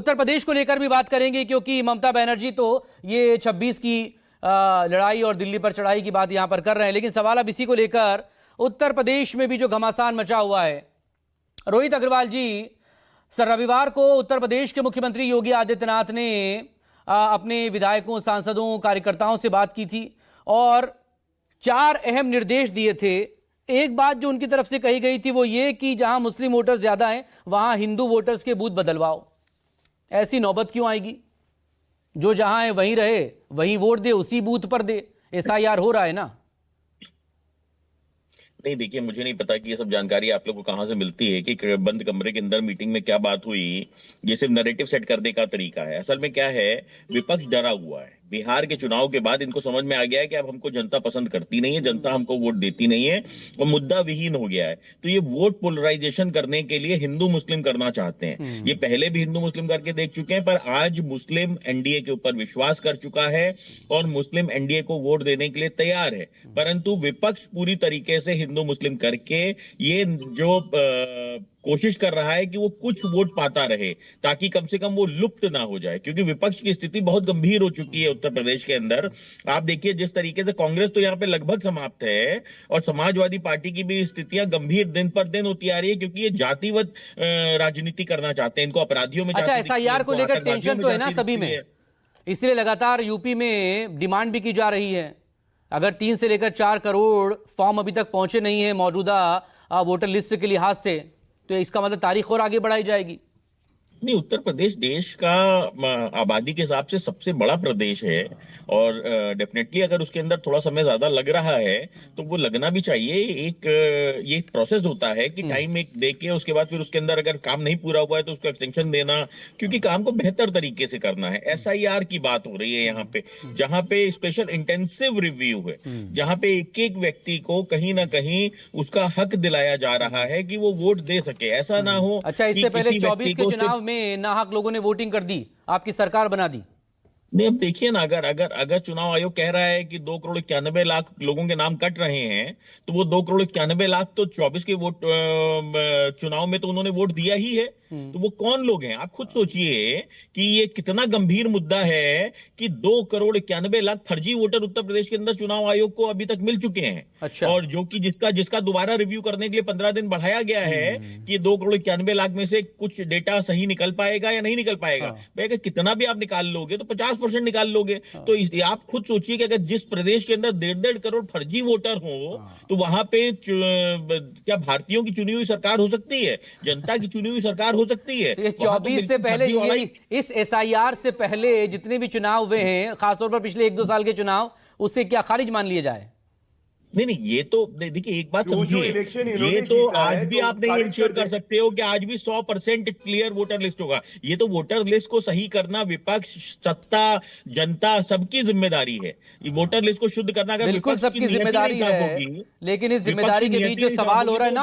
उत्तर प्रदेश को लेकर भी बात करेंगे क्योंकि ममता बनर्जी तो ये 26 की लड़ाई और दिल्ली पर चढ़ाई की बात यहां पर कर रहे हैं, लेकिन सवाल अब इसी को लेकर उत्तर प्रदेश में भी जो घमासान मचा हुआ है। रोहित अग्रवाल जी, सर रविवार को उत्तर प्रदेश के मुख्यमंत्री योगी आदित्यनाथ ने अपने विधायकों, सांसदों, कार्यकर्ताओं से बात की थी और 4 अहम निर्देश दिए थे। एक बात जो उनकी तरफ से कही गई थी वो ये कि जहां मुस्लिम वोटर्स ज्यादा हैं वहां हिंदू वोटर्स के बूथ बदलवाओ। ऐसी नौबत क्यों आएगी? जो जहां है वहीं रहे, वहीं वोट दे, उसी बूथ पर दे। एसआईआर हो रहा है ना। नहीं, देखिए, मुझे नहीं पता कि ये सब जानकारी आप लोग को कहां से मिलती है कि बंद कमरे के अंदर मीटिंग में क्या बात हुई। ये सिर्फ नैरेटिव सेट करने का तरीका है। असल में क्या है, विपक्ष डरा हुआ है। बिहार के चुनाव के बाद इनको समझ में आ गया है कि अब हमको जनता पसंद करती नहीं है, जनता हमको वोट देती नहीं है और मुद्दा विहीन हो गया है। तो ये वोट पोलराइजेशन करने के लिए हिंदू मुस्लिम करना चाहते हैं। ये पहले भी हिंदू मुस्लिम करके देख चुके हैं, पर आज मुस्लिम एनडीए के ऊपर विश्वास कर चुका है और मुस्लिम एनडीए को वोट देने के लिए तैयार है। परंतु विपक्ष पूरी तरीके से हिंदू मुस्लिम करके ये जो कोशिश कर रहा है कि वो कुछ वोट पाता रहे ताकि कम से कम वो लुप्त ना हो जाए, क्योंकि विपक्ष की स्थिति बहुत गंभीर हो चुकी है उत्तर प्रदेश के अंदर। आप देखिए जिस तरीके से कांग्रेस तो यहाँ पे लगभग समाप्त है और समाजवादी पार्टी की भी स्थितियां गंभीर दिन पर दिन होती आ रही है, क्योंकि ये जातिवाद राजनीति करना चाहते हैं। इनको अपराधियों में अच्छा, एसआईआर को लेकर टेंशन तो है ना सभी में, इसलिए लगातार यूपी में डिमांड भी की जा रही है। अगर 3 से लेकर 4 करोड़ फॉर्म अभी तक पहुंचे नहीं है मौजूदा वोटर लिस्ट के लिहाज से, तो इसका मतलब तारीख और आगे बढ़ाई जाएगी। नहीं, उत्तर प्रदेश देश का आबादी के हिसाब से सबसे बड़ा प्रदेश है और डेफिनेटली अगर उसके अंदर थोड़ा समय ज्यादा लग रहा है तो वो लगना भी चाहिए। ये एक प्रोसेस होता है कि टाइम एक दे के उसके बाद फिर उसके अंदर अगर काम नहीं पूरा हुआ है तो उसको एक्सटेंशन देना, क्योंकि काम को बेहतर तरीके से करना है। एसआईआर की बात हो रही है यहाँ पे, जहां पे स्पेशल इंटेंसिव रिव्यू है, जहां पे एक एक व्यक्ति को कहीं ना कहीं उसका हक दिलाया जा रहा है कि वो वोट दे सके। ऐसा ना हो। अच्छा, इससे पहले 24 के चुनाव में नाहक लोगों ने वोटिंग कर दी, आपकी सरकार बना दी। नहीं, अब देखिए ना, अगर चुनाव आयोग कह रहा है कि 2,91,00,000 लोगों के नाम कट रहे हैं, तो वो 2,91,00,000 तो 24 के वोट चुनाव में तो उन्होंने वोट दिया ही है। तो वो कौन लोग हैं? आप खुद सोचिए कि ये कितना गंभीर मुद्दा है कि 2,91,00,000 फर्जी वोटर उत्तर प्रदेश के अंदर चुनाव आयोग को अभी तक मिल चुके हैं। अच्छा। और जो कि जिसका दोबारा रिव्यू करने के लिए 15 दिन बढ़ाया गया है कि 2,91,00,000 में से कुछ डेटा सही निकल पाएगा या नहीं निकल पाएगा। भाई अगर कितना भी आप निकाल लोगे तो 50% निकाल लोगे। तो आप खुद सोचिए कि अगर जिस प्रदेश के अंदर 1.5 करोड़ फर्जी वोटर हो तो वहां पे क्या भारतीयों की चुनी हुई सरकार हो सकती है? जनता की चुनी हुई सरकार हो सकती है? तो ये 24 से पहले, ये इस एसआईआर से पहले जितने भी चुनाव हुए हैं, खासतौर पर पिछले 1-2 साल के चुनाव, उससे क्या खारिज मान लिए जाए? नहीं, ये तो देखिए, एक बात समझिए, ये तो आज भी आप नहीं इंश्योर कर सकते हो कि आज भी 100% क्लियर वोटर लिस्ट होगा। ये तो वोटर लिस्ट को सही करना विपक्ष, सत्ता, जनता सबकी जिम्मेदारी है। ये वोटर लिस्ट को शुद्ध करना अगर बिल्कुल सबकी जिम्मेदारी है, लेकिन इस जिम्मेदारी के बीच जो सवाल हो रहा है ना